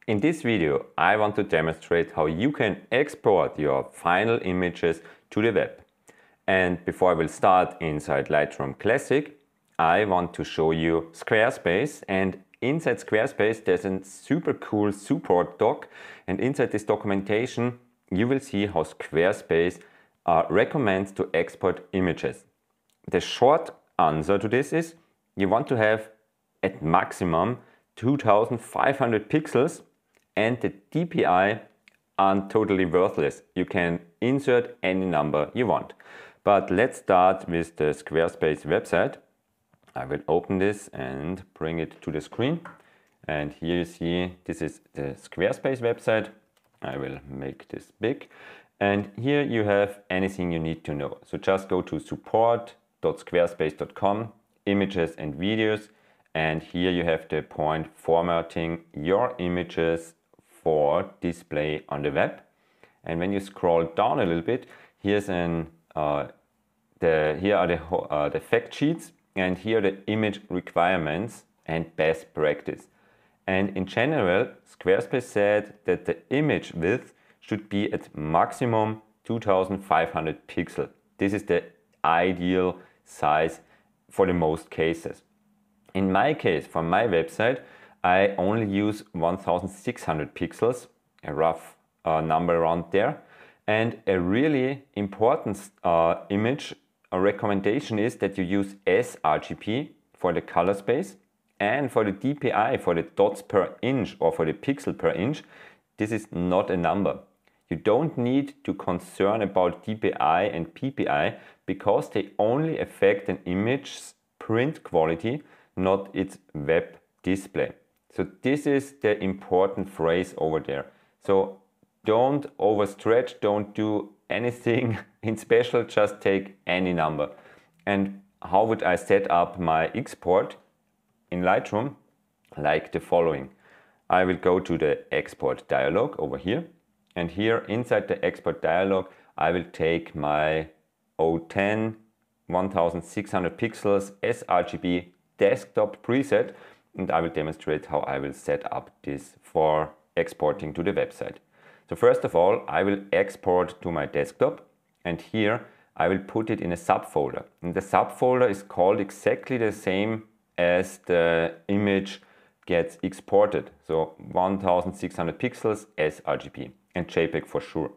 In this video, I want to demonstrate how you can export your final images to the web. And before I will start inside Lightroom Classic, I want to show you Squarespace, and inside Squarespace there's a super cool support doc, and inside this documentation you will see how Squarespace recommends to export images. The short answer to this is you want to have at maximum 2500 pixels, and the DPI are totally worthless. You can insert any number you want. But let's start with the Squarespace website. I will open this and bring it to the screen. And here you see this is the Squarespace website. I will make this big. And here you have anything you need to know. So just go to support.squarespace.com, images and videos. And here you have the point formatting your images for display on the web. And when you scroll down a little bit, here's here are the fact sheets, and here are the image requirements and best practice. And in general, Squarespace said that the image width should be at maximum 2500 pixels. This is the ideal size for the most cases. In my case, for my website, I only use 1600 pixels, a rough number around there. And a really important image recommendation is that you use sRGB for the color space, and for the DPI, for the dots per inch or for the pixel per inch, this is not a number. You don't need to concern about DPI and PPI because they only affect an image's print quality, not its web display. So this is the important phrase over there. So don't overstretch, don't do anything in special, just take any number. And how would I set up my export in Lightroom? Like the following. I will go to the export dialog over here. And here inside the export dialog, I will take my 010 1600 pixels sRGB desktop preset, and I will demonstrate how I will set up this for exporting to the website. So first of all, I will export to my desktop, and here I will put it in a subfolder. And the subfolder is called exactly the same as the image gets exported. So 1600 pixels sRGB and JPEG for sure.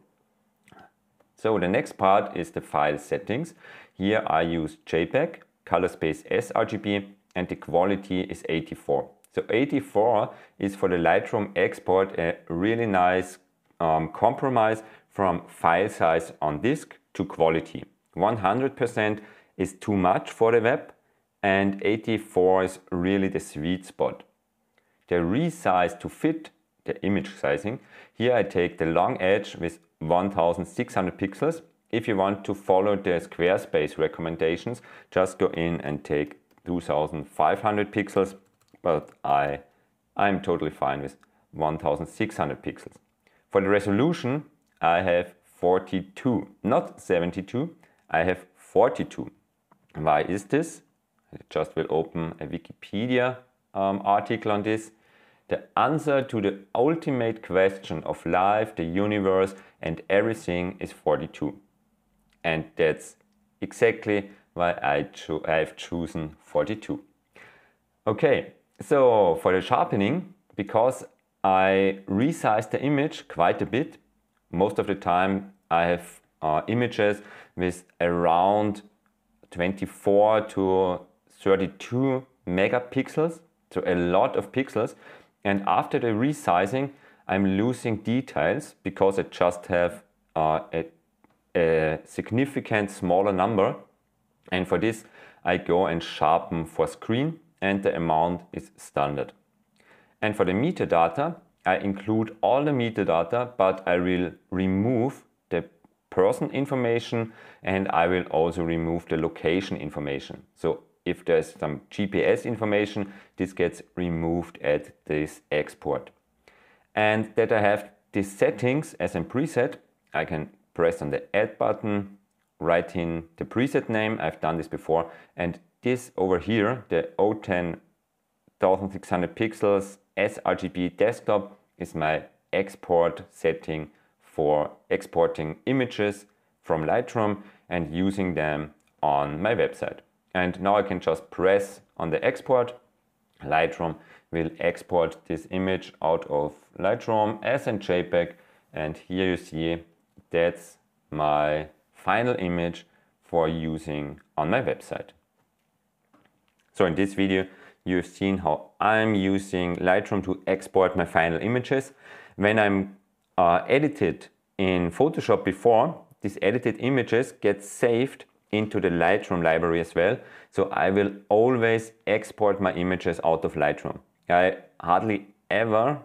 So the next part is the file settings. Here I use JPEG, color space sRGB, and the quality is 84. So 84 is for the Lightroom export a really nice compromise from file size on disk to quality. 100% is too much for the web, and 84 is really the sweet spot. The resize to fit the image sizing, here I take the long edge with 1600 pixels. If you want to follow the Squarespace recommendations, just go in and take 2500 pixels, but I'm totally fine with 1600 pixels. For the resolution, I have 42, not 72, I have 42. Why is this? I just will open a Wikipedia article on this. The answer to the ultimate question of life, the universe, and everything is 42. And that's exactly why I've chosen 42. Okay, so for the sharpening, because I resized the image quite a bit, most of the time I have images with around 24 to 32 megapixels, so a lot of pixels. And after the resizing, I'm losing details because I just have a significant smaller number. And for this, I go and sharpen for screen, and the amount is standard. And for the metadata, I include all the metadata, but I will remove the person information, and I will also remove the location information. So if there's some GPS information, this gets removed at this export. And that I have these settings as a preset, I can press on the add button, write in the preset name, I've done this before, and this over here, the 010 1600 pixels sRGB desktop, is my export setting for exporting images from Lightroom and using them on my website. And now I can just press on the export. Lightroom will export this image out of Lightroom as a JPEG, and here you see that's my final image for using on my website. So in this video you've seen how I'm using Lightroom to export my final images. When I'm edited in Photoshop before, these edited images get saved into the Lightroom library as well. So I will always export my images out of Lightroom. I hardly ever,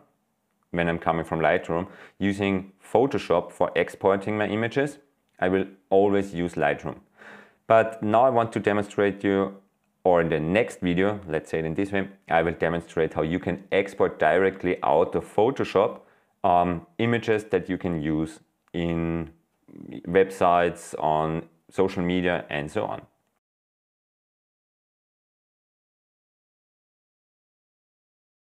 when I'm coming from Lightroom, using Photoshop for exporting my images. I will always use Lightroom. But now I want to demonstrate you, or in the next video, let's say it in this way, I will demonstrate how you can export directly out of Photoshop images that you can use in websites, on social media, and so on.